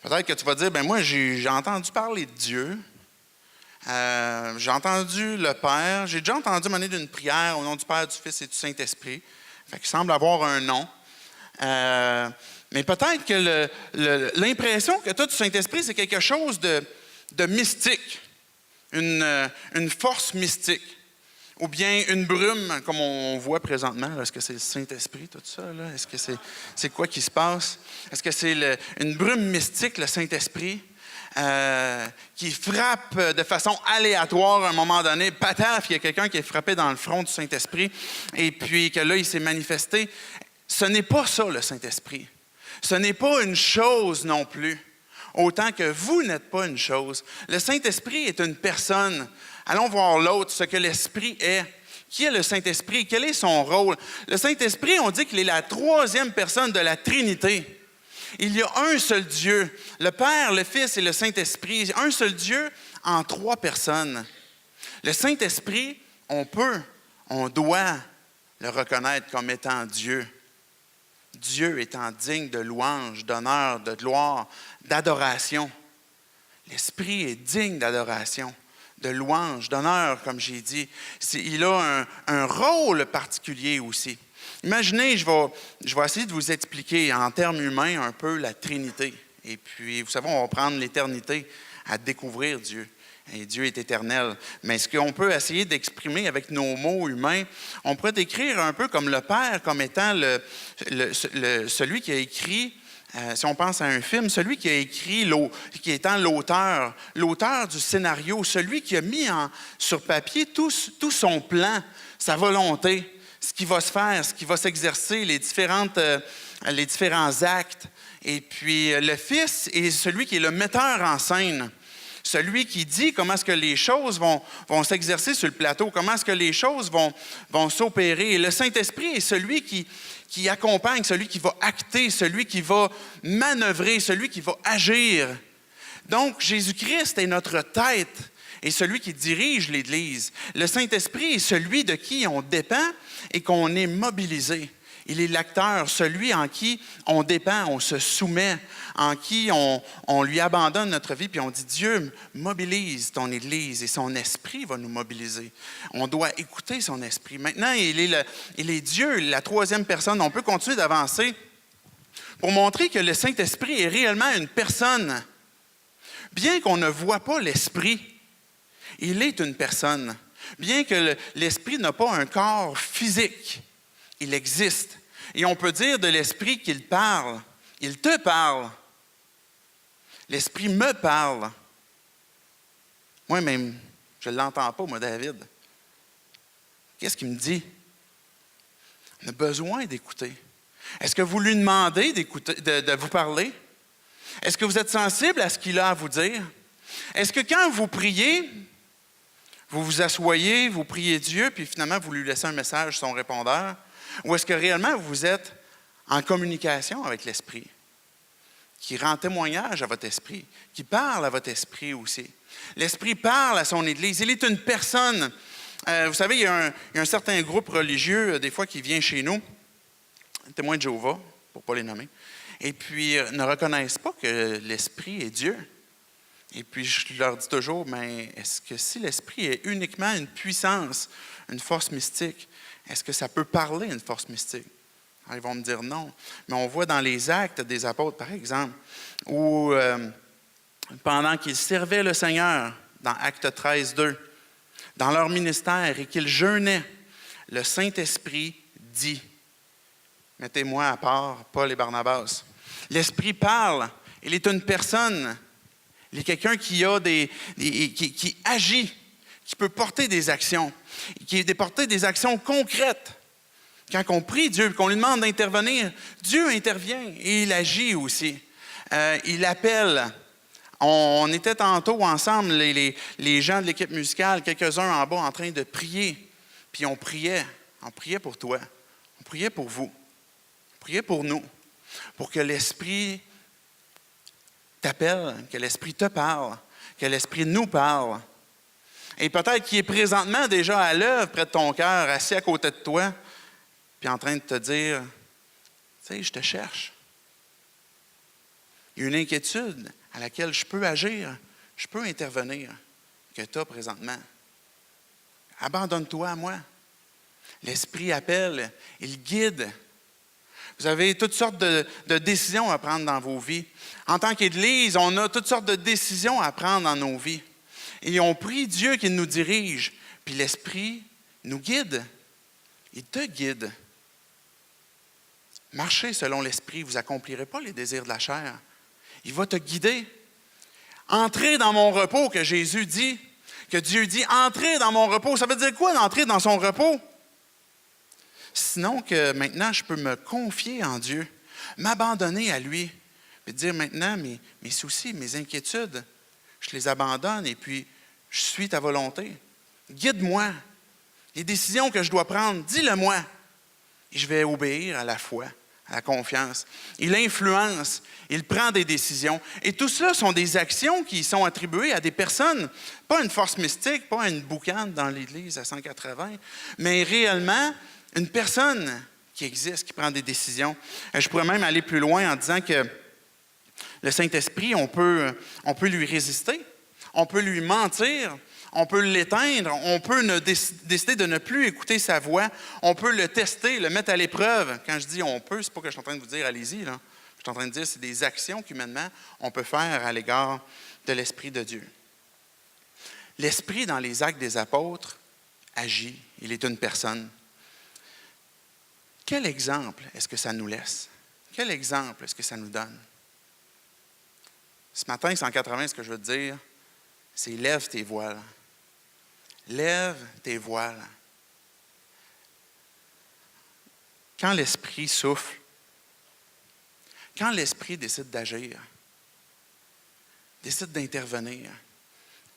Peut-être que tu vas dire, moi j'ai entendu parler de Dieu, j'ai entendu le Père, j'ai déjà entendu mener d'une prière au nom du Père, du Fils et du Saint-Esprit. Fait qu'il semble avoir un nom. Mais peut-être que l'impression que tu as du Saint-Esprit, c'est quelque chose de mystique, une force mystique, ou bien une brume, comme on voit présentement. Est-ce que c'est le Saint-Esprit, tout ça? Là? Est-ce que c'est quoi qui se passe? Est-ce que c'est une brume mystique, le Saint-Esprit, qui frappe de façon aléatoire à un moment donné? Pataf, il y a quelqu'un qui est frappé dans le front du Saint-Esprit, et puis que là, il s'est manifesté. Ce n'est pas ça, le Saint-Esprit. Ce n'est pas une chose non plus, autant que vous n'êtes pas une chose. Le Saint-Esprit est une personne. Allons voir l'autre, ce que l'Esprit est. Qui est le Saint-Esprit? Quel est son rôle? Le Saint-Esprit, on dit qu'il est la troisième personne de la Trinité. Il y a un seul Dieu, le Père, le Fils et le Saint-Esprit. Un seul Dieu en trois personnes. Le Saint-Esprit, on doit le reconnaître comme étant Dieu. Dieu étant digne de louange, d'honneur, de gloire, d'adoration. L'Esprit est digne d'adoration, de louange, d'honneur, comme j'ai dit. Il a un rôle particulier aussi. Imaginez, je vais essayer de vous expliquer en termes humains un peu la Trinité. Et puis, vous savez, on va prendre l'éternité à découvrir Dieu. Et Dieu est éternel. Mais ce qu'on peut essayer d'exprimer avec nos mots humains, on pourrait décrire un peu comme le Père, comme étant celui qui a écrit, si on pense à un film, celui qui a écrit, qui étant l'auteur du scénario, celui qui a mis sur papier tout son plan, sa volonté, ce qui va se faire, ce qui va s'exercer, les différents actes. Et puis le Fils est celui qui est le metteur en scène. Celui qui dit comment est-ce que les choses vont s'exercer sur le plateau, comment est-ce que les choses vont s'opérer. Et le Saint-Esprit est celui qui accompagne, celui qui va acter, celui qui va manœuvrer, celui qui va agir. Donc, Jésus-Christ est notre tête et celui qui dirige l'Église. Le Saint-Esprit est celui de qui on dépend et qu'on est mobilisé. Il est l'acteur, celui en qui on dépend, on se soumet, en qui on lui abandonne notre vie, puis on dit, Dieu, mobilise ton Église et son esprit va nous mobiliser. On doit écouter son esprit. Maintenant, il est Dieu, la troisième personne. On peut continuer d'avancer pour montrer que le Saint-Esprit est réellement une personne. Bien qu'on ne voit pas l'esprit, il est une personne. Bien que l'esprit n'a pas un corps physique, il existe. Et on peut dire de l'Esprit qu'il parle. Il te parle. L'Esprit me parle. Moi-même, je ne l'entends pas, moi, David. Qu'est-ce qu'il me dit? On a besoin d'écouter. Est-ce que vous lui demandez de vous parler? Est-ce que vous êtes sensible à ce qu'il a à vous dire? Est-ce que quand vous priez, vous vous asseyez, vous priez Dieu, puis finalement, vous lui laissez un message sur son répondeur? Ou est-ce que réellement vous êtes en communication avec l'Esprit, qui rend témoignage à votre esprit, qui parle à votre esprit aussi? L'Esprit parle à son Église. Il est une personne. Vous savez, il y a un certain groupe religieux, des fois, qui vient chez nous, témoins de Jéhovah, pour ne pas les nommer, et puis ne reconnaissent pas que l'Esprit est Dieu. Et puis, je leur dis toujours, mais est-ce que si l'Esprit est uniquement une puissance, une force mystique, est-ce que ça peut parler, une force mystique? Alors, ils vont me dire non. Mais on voit dans les actes des apôtres, par exemple, où pendant qu'ils servaient le Seigneur, dans Acte 13, 2, dans leur ministère et qu'ils jeûnaient, le Saint-Esprit dit, mettez-moi à part Paul et Barnabas. L'Esprit parle, il est une personne, il est quelqu'un qui agit, qui peut porter des actions, qui peut porter des actions concrètes. Quand on prie Dieu, qu'on lui demande d'intervenir, Dieu intervient et il agit aussi. Il appelle. On était tantôt ensemble, les gens de l'équipe musicale, quelques-uns en bas en train de prier. Puis on priait pour toi, on priait pour vous, on priait pour nous, pour que l'Esprit t'appelle, que l'Esprit te parle, que l'Esprit nous parle. Et peut-être qu'il est présentement déjà à l'œuvre près de ton cœur, assis à côté de toi, puis en train de te dire, tu sais, je te cherche. Il y a une inquiétude à laquelle je peux agir, je peux intervenir, que tu as présentement. Abandonne-toi à moi. L'Esprit appelle, il guide. Vous avez toutes sortes de décisions à prendre dans vos vies. En tant qu'Église, on a toutes sortes de décisions à prendre dans nos vies. Et on prie Dieu qu'il nous dirige, puis l'Esprit nous guide. Il te guide. Marchez selon l'Esprit, vous n'accomplirez pas les désirs de la chair. Il va te guider. Entrez dans mon repos, que Jésus dit, que Dieu dit, entrez dans mon repos. Ça veut dire quoi d'entrer dans son repos? Sinon que maintenant, je peux me confier en Dieu, m'abandonner à lui, et dire maintenant mes soucis, mes inquiétudes, je les abandonne et puis je suis ta volonté. Guide-moi. Les décisions que je dois prendre, dis-le-moi. Et je vais obéir à la foi, à la confiance. Il influence, il prend des décisions. Et tout cela sont des actions qui sont attribuées à des personnes, pas une force mystique, pas une boucane dans l'Église à 180, mais réellement une personne qui existe, qui prend des décisions. Je pourrais même aller plus loin en disant que le Saint-Esprit, on peut lui résister, on peut lui mentir, on peut l'éteindre, on peut décider de ne plus écouter sa voix, on peut le tester, le mettre à l'épreuve. Quand je dis on peut, c'est pas que je suis en train de vous dire allez-y, là. Je suis en train de dire c'est des actions qu'humainement on peut faire à l'égard de l'Esprit de Dieu. L'Esprit, dans les Actes des Apôtres, agit. Il est une personne. Quel exemple est-ce que ça nous laisse? Quel exemple est-ce que ça nous donne? Ce matin, 180, ce que je veux te dire, c'est lève tes voiles. Lève tes voiles. Quand l'Esprit souffle, quand l'Esprit décide d'agir, décide d'intervenir,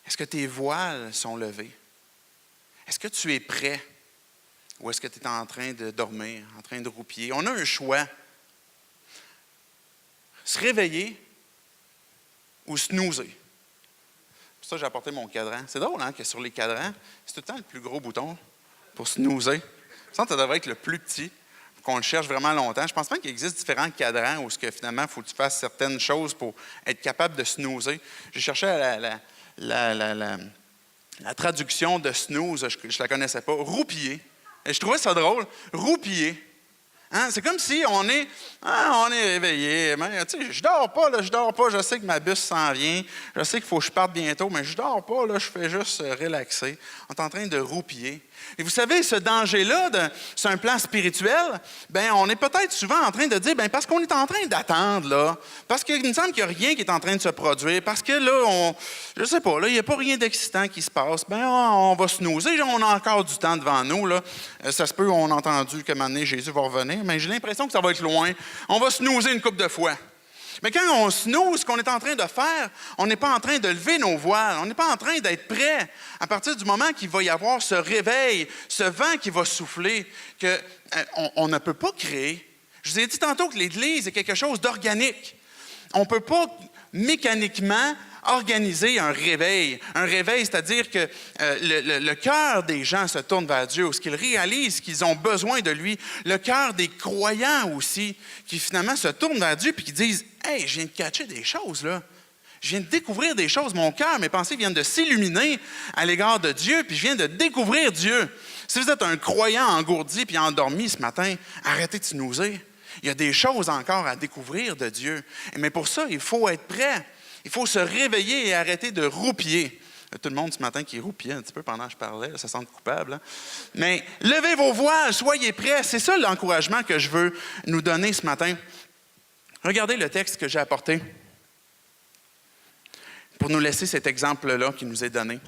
est-ce que tes voiles sont levées? Est-ce que tu es prêt? Ou est-ce que tu es en train de dormir, en train de roupiller? On a un choix. Se réveiller ou snoozer. Pour ça, j'ai apporté mon cadran. C'est drôle, hein, que sur les cadrans, c'est tout le temps le plus gros bouton pour snoozer. Ça devrait être le plus petit, pour qu'on le cherche vraiment longtemps. Je pense pas qu'il existe différents cadrans où finalement, il faut que tu fasses certaines choses pour être capable de snoozer. J'ai cherché la traduction de snooze, je ne la connaissais pas. Roupiller. Et je trouvais ça drôle. Roupiller. Hein? C'est comme si on est réveillé. Mais, tu sais, je dors pas, je sais que ma bus s'en vient, je sais qu'il faut que je parte bientôt, mais je dors pas, là, je fais juste relaxer. On est en train de roupiller. Et vous savez, ce danger-là, sur un plan spirituel, bien, on est peut-être souvent en train de dire, bien, parce qu'on est en train d'attendre, là, parce qu'il me semble qu'il n'y a rien qui est en train de se produire, parce que là, je sais pas, là, il n'y a pas rien d'excitant qui se passe, bien, on va snoozer, on a encore du temps devant nous, là. Ça se peut, on a entendu qu'à un moment donné, Jésus va revenir, mais j'ai l'impression que ça va être loin. On va snoozer une couple de fois. Mais quand on snooze, ce qu'on est en train de faire, on n'est pas en train de lever nos voiles, on n'est pas en train d'être prêt à partir du moment qu'il va y avoir ce réveil, ce vent qui va souffler, qu'on ne peut pas créer. Je vous ai dit tantôt que l'Église est quelque chose d'organique. On ne peut pas mécaniquement organiser un réveil. Un réveil, c'est-à-dire que le cœur des gens se tourne vers Dieu, où ce qu'ils réalisent qu'ils ont besoin de lui. Le cœur des croyants aussi, qui finalement se tournent vers Dieu et qui disent « Hey, je viens de catcher des choses, là. Je viens de découvrir des choses. Mon cœur, mes pensées viennent de s'illuminer à l'égard de Dieu, puis je viens de découvrir Dieu. » Si vous êtes un croyant engourdi puis endormi ce matin, arrêtez de snoozer. Il y a des choses encore à découvrir de Dieu. Mais pour ça, il faut être prêt. Il faut se réveiller et arrêter de roupiller. Il y a tout le monde ce matin qui roupillait un petit peu pendant que je parlais, là, ça sent coupable. Hein? Mais levez vos voiles, soyez prêts. C'est ça l'encouragement que je veux nous donner ce matin. Regardez le texte que j'ai apporté pour nous laisser cet exemple-là qui nous est donné.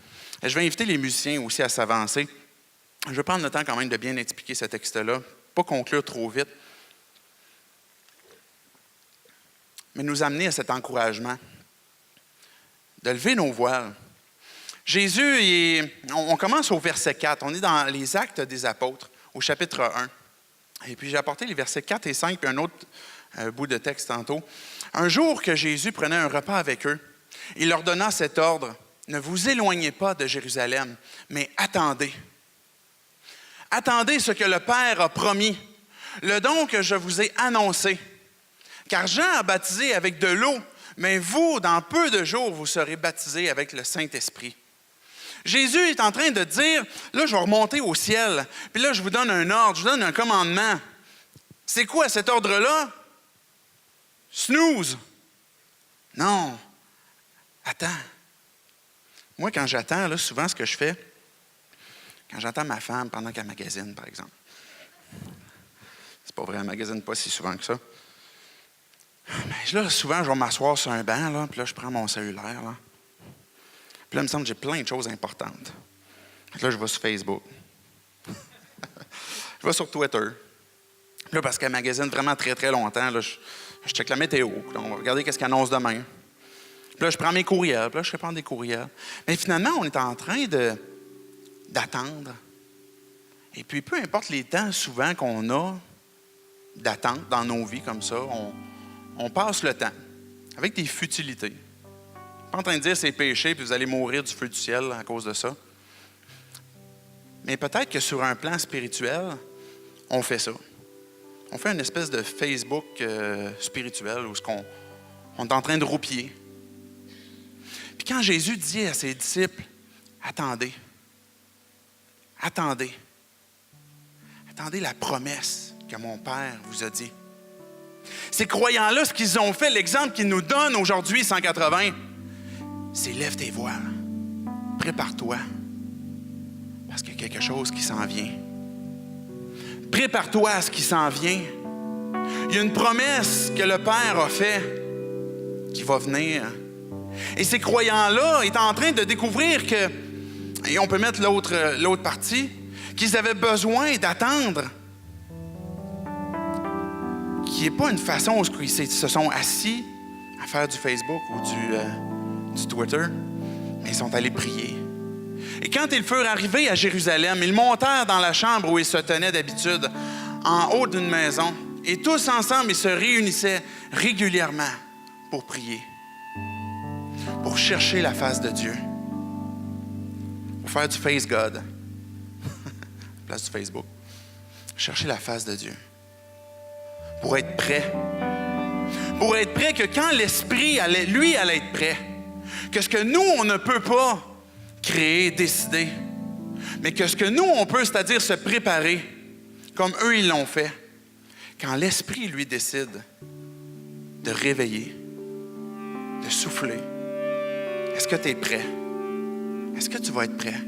Je vais inviter les musiciens aussi à s'avancer. Je vais prendre le temps quand même de bien expliquer ce texte-là, pas conclure trop vite, mais nous amener à cet encouragement de lever nos voiles. Jésus, on commence au verset 4. On est dans les Actes des Apôtres, au chapitre 1. Et puis j'ai apporté les versets 4 et 5, puis un autre bout de texte tantôt. Un jour que Jésus prenait un repas avec eux, il leur donna cet ordre: ne vous éloignez pas de Jérusalem, mais attendez. Attendez ce que le Père a promis, le don que je vous ai annoncé. Car Jean a baptisé avec de l'eau, mais vous, dans peu de jours, vous serez baptisés avec le Saint-Esprit. Jésus est en train de dire, là, je vais remonter au ciel, puis là, je vous donne un ordre, je vous donne un commandement. C'est quoi cet ordre-là? Snooze. Non. Attends. Moi, quand j'attends, là, souvent, ce que je fais, quand j'attends ma femme pendant qu'elle magasine, par exemple. C'est pas vrai, elle magasine pas si souvent que ça. Mais là, souvent, je vais m'asseoir sur un banc, là, puis là, je prends mon cellulaire, là. Puis là, il me semble que j'ai plein de choses importantes. Là, je vais sur Facebook. Je vais sur Twitter. Là, parce qu'elle magasine vraiment très, très longtemps, là, je check la météo. Là, on va regarder qu'est-ce qu'elle annonce demain. Puis là, je prends mes courriels. Puis là, je réponds des courriels. Mais finalement, on est en train d'attendre. Et puis, peu importe les temps souvent qu'on a d'attente dans nos vies comme ça, on passe le temps avec des futilités. Je ne suis pas en train de dire c'est péché puis vous allez mourir du feu du ciel à cause de ça. Mais peut-être que sur un plan spirituel, on fait ça. On fait une espèce de Facebook spirituel où on est en train de roupiller. Puis quand Jésus dit à ses disciples, attendez, attendez, attendez la promesse que mon Père vous a dit. Ces croyants-là, ce qu'ils ont fait, l'exemple qu'ils nous donnent aujourd'hui, 180, c'est lève tes voiles, prépare-toi, parce qu'il y a quelque chose qui s'en vient. Prépare-toi à ce qui s'en vient. Il y a une promesse que le Père a faite qui va venir. Et ces croyants-là étaient en train de découvrir que, et on peut mettre l'autre partie, qu'ils avaient besoin d'attendre. Qui n'est pas une façon où ils se sont assis à faire du Facebook ou du Twitter, mais ils sont allés prier. Et quand ils furent arrivés à Jérusalem, ils montèrent dans la chambre où ils se tenaient d'habitude, en haut d'une maison, et tous ensemble, ils se réunissaient régulièrement pour prier, pour chercher la face de Dieu, pour faire du face God, place du Facebook, chercher la face de Dieu. Pour être prêt. Pour être prêt que quand l'Esprit, lui, allait être prêt, que ce que nous, on ne peut pas créer, décider, mais que ce que nous, on peut, c'est-à-dire se préparer, comme eux, ils l'ont fait, quand l'Esprit, lui, décide de réveiller, de souffler, est-ce que tu es prêt? Est-ce que tu vas être prêt?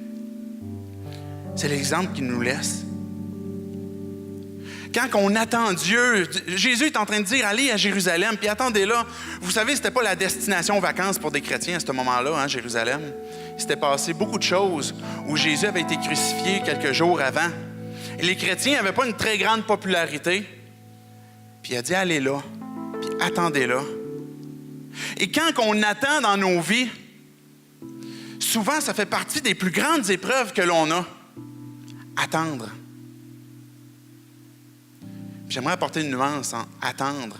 C'est l'exemple qu'il nous laisse. Quand on attend Dieu, Jésus est en train de dire, allez à Jérusalem, puis attendez là. Vous savez, ce n'était pas la destination vacances pour des chrétiens à ce moment-là, hein, Jérusalem. Il s'était passé beaucoup de choses où Jésus avait été crucifié quelques jours avant. Et les chrétiens n'avaient pas une très grande popularité. Puis il a dit, allez là, puis attendez là. Et quand on attend dans nos vies, souvent, ça fait partie des plus grandes épreuves que l'on a. Attendre. J'aimerais apporter une nuance en attendre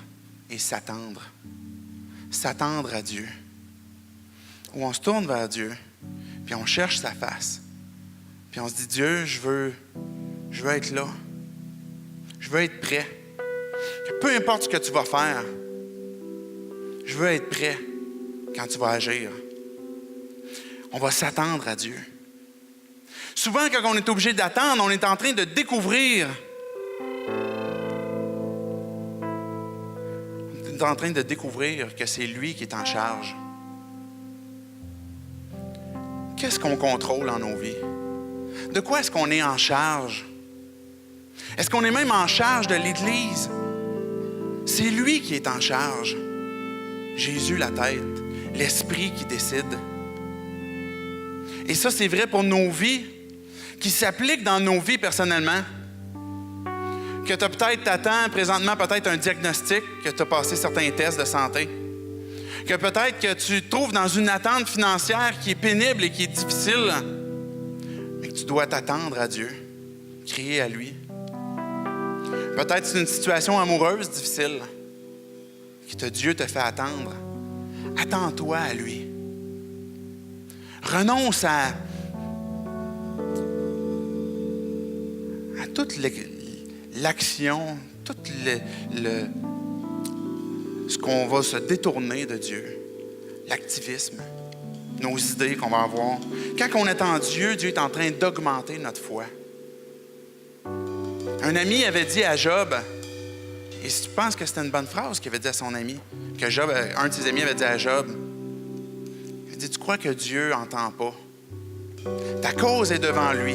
et s'attendre. S'attendre à Dieu. Où on se tourne vers Dieu, puis on cherche sa face. Puis on se dit, Dieu, je veux être là. Je veux être prêt. Peu importe ce que tu vas faire, je veux être prêt quand tu vas agir. On va s'attendre à Dieu. Souvent, quand on est obligé d'attendre, on est en train de découvrir. On est en train de découvrir que c'est lui qui est en charge. Qu'est-ce qu'on contrôle dans nos vies? De quoi est-ce qu'on est en charge? Est-ce qu'on est même en charge de l'Église? C'est lui qui est en charge. Jésus la tête, l'Esprit qui décide. Et ça, c'est vrai pour nos vies, qui s'applique dans nos vies personnellement. Que tu as peut-être, t'attends présentement peut-être un diagnostic, que tu as passé certains tests de santé. Que peut-être que tu te trouves dans une attente financière qui est pénible et qui est difficile, mais que tu dois t'attendre à Dieu, crier à lui. Peut-être c'est une situation amoureuse difficile, que Dieu te fait attendre. Attends-toi à lui. Renonce à toute l'action, tout ce qu'on va se détourner de Dieu, l'activisme, nos idées qu'on va avoir. Quand on est en Dieu, Dieu est en train d'augmenter notre foi. Un ami avait dit à Job, et si tu penses que c'était une bonne phrase qu'il avait dit à son ami, que Job, un de ses amis avait dit à Job, il dit, tu crois que Dieu n'entend pas? Ta cause est devant lui.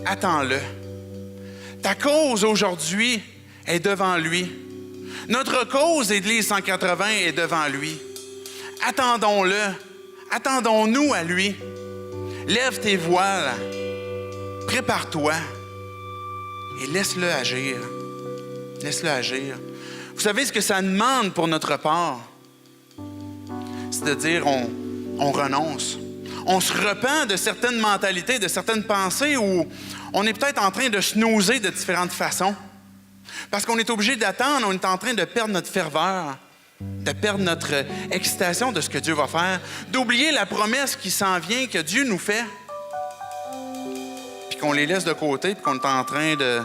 Attends-le. Ta cause aujourd'hui est devant lui. Notre cause, Église 180, est devant lui. Attendons-le. Attendons-nous à lui. Lève tes voiles. Prépare-toi. Et laisse-le agir. Laisse-le agir. Vous savez ce que ça demande pour notre part? C'est de dire on renonce. On se repent de certaines mentalités, de certaines pensées où on est peut-être en train de snoozer de différentes façons. Parce qu'on est obligé d'attendre, on est en train de perdre notre ferveur, de perdre notre excitation de ce que Dieu va faire, d'oublier la promesse qui s'en vient, que Dieu nous fait, puis qu'on les laisse de côté, puis qu'on est en train de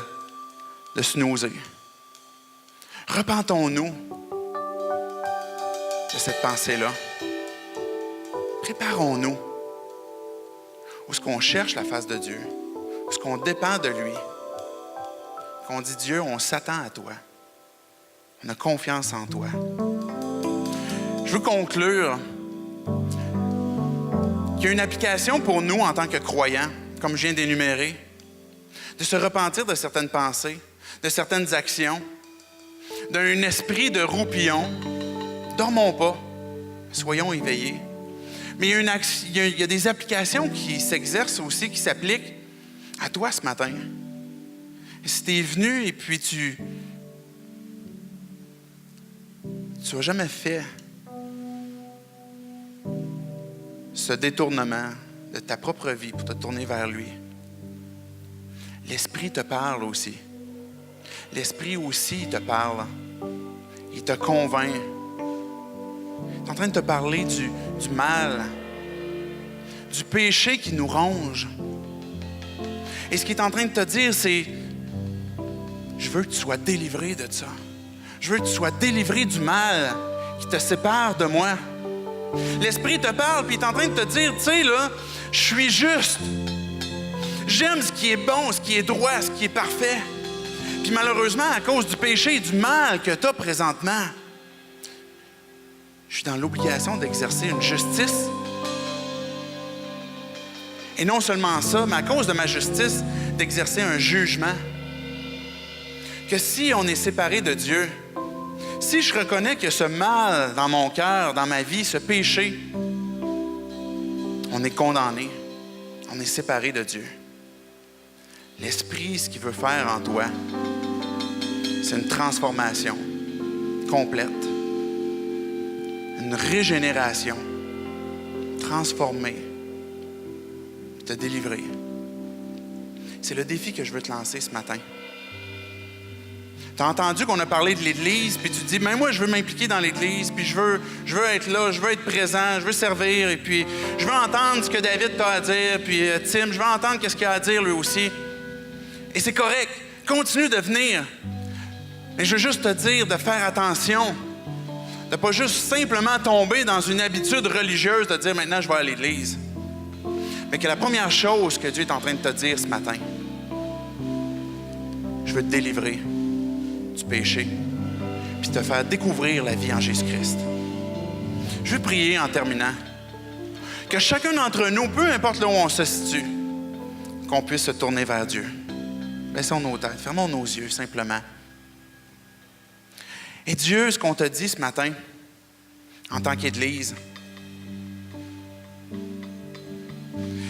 snoozer. Repentons-nous de cette pensée-là. Préparons-nous. Où est-ce qu'on cherche la face de Dieu? Où est-ce qu'on dépend de lui? Qu'on dit, Dieu, on s'attend à toi. On a confiance en toi. Je veux conclure qu'il y a une application pour nous en tant que croyants, comme je viens d'énumérer, de se repentir de certaines pensées, de certaines actions, d'un esprit de roupillon. Dormons pas, soyons éveillés. Mais il y a des applications qui s'exercent aussi, qui s'appliquent à toi ce matin. Et si tu es venu et puis tu n'as jamais fait ce détournement de ta propre vie pour te tourner vers lui, l'Esprit te parle aussi. L'Esprit aussi te parle. Il te convainc. Il est en train de te parler du mal, du péché qui nous ronge. Et ce qu'il est en train de te dire, c'est « Je veux que tu sois délivré de ça. Je veux que tu sois délivré du mal qui te sépare de moi. » L'Esprit te parle, puis il est en train de te dire « Tu sais, là, je suis juste. J'aime ce qui est bon, ce qui est droit, ce qui est parfait. Puis malheureusement, à cause du péché et du mal que tu as présentement, je suis dans l'obligation d'exercer une justice. Et non seulement ça, mais à cause de ma justice, d'exercer un jugement. Que si on est séparé de Dieu, si je reconnais qu'il y a ce mal dans mon cœur, dans ma vie, ce péché, on est condamné. On est séparé de Dieu. L'Esprit, ce qu'il veut faire en toi, c'est une transformation complète. Une régénération, transformer, te délivrer. C'est le défi que je veux te lancer ce matin. Tu as entendu qu'on a parlé de l'Église, puis tu te dis, mais moi, je veux m'impliquer dans l'Église, puis je veux être là, je veux être présent, je veux servir, et puis je veux entendre ce que David t'a à dire, puis Tim, je veux entendre ce qu'il a à dire lui aussi. Et c'est correct. Continue de venir. Mais je veux juste te dire de faire attention. De ne pas juste simplement tomber dans une habitude religieuse de dire maintenant je vais à l'Église. Mais que la première chose que Dieu est en train de te dire ce matin, je veux te délivrer du péché, puis te faire découvrir la vie en Jésus-Christ. Je veux prier en terminant. Que chacun d'entre nous, peu importe là où on se situe, qu'on puisse se tourner vers Dieu. Baissons nos têtes, fermons nos yeux simplement. Et Dieu, ce qu'on te dit ce matin, en tant qu'Église,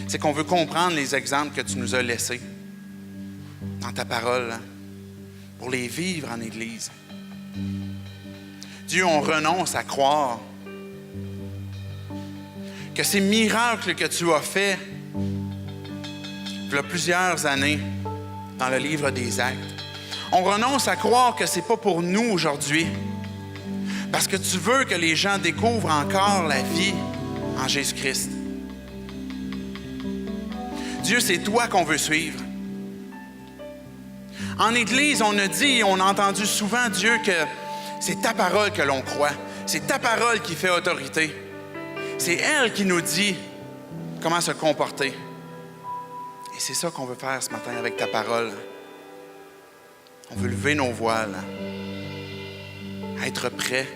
c'est qu'on veut comprendre les exemples que tu nous as laissés dans ta parole, pour les vivre en Église. Dieu, on renonce à croire que ces miracles que tu as faits il y a plusieurs années dans le livre des Actes, on renonce à croire que ce n'est pas pour nous aujourd'hui, parce que tu veux que les gens découvrent encore la vie en Jésus-Christ. Dieu, c'est toi qu'on veut suivre. En Église, on a dit, on a entendu souvent, Dieu, que c'est ta parole que l'on croit. C'est ta parole qui fait autorité. C'est elle qui nous dit comment se comporter. Et c'est ça qu'on veut faire ce matin avec ta parole. On veut lever nos voiles, être prêts.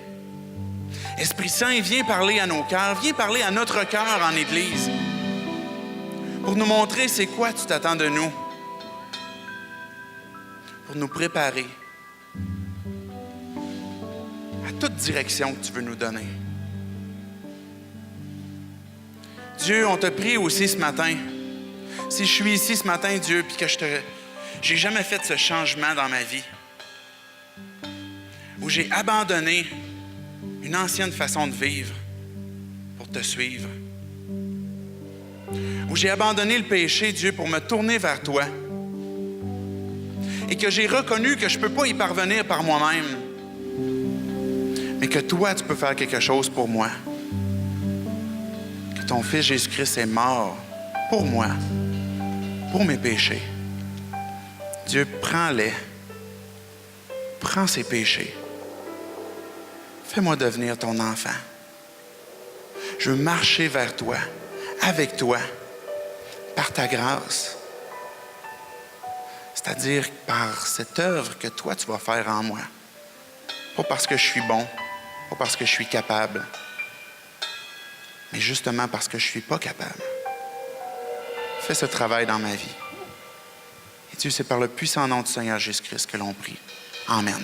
Esprit Saint, viens parler à nos cœurs, viens parler à notre cœur en Église pour nous montrer c'est quoi tu t'attends de nous, pour nous préparer à toute direction que tu veux nous donner. Dieu, on te prie aussi ce matin. Si je suis ici ce matin, Dieu, puis que j'ai jamais fait ce changement dans ma vie, où j'ai abandonné une ancienne façon de vivre pour te suivre, où j'ai abandonné le péché, Dieu, pour me tourner vers toi, et que j'ai reconnu que je ne peux pas y parvenir par moi-même, mais que toi, tu peux faire quelque chose pour moi, que ton Fils Jésus-Christ est mort pour moi, pour mes péchés. Dieu, prends-les, prends ces péchés. Fais-moi devenir ton enfant. Je veux marcher vers toi, avec toi, par ta grâce. C'est-à-dire par cette œuvre que toi, tu vas faire en moi. Pas parce que je suis bon, pas parce que je suis capable, mais justement parce que je ne suis pas capable. Fais ce travail dans ma vie. Et Dieu, c'est par le puissant nom du Seigneur Jésus-Christ que l'on prie. Amen.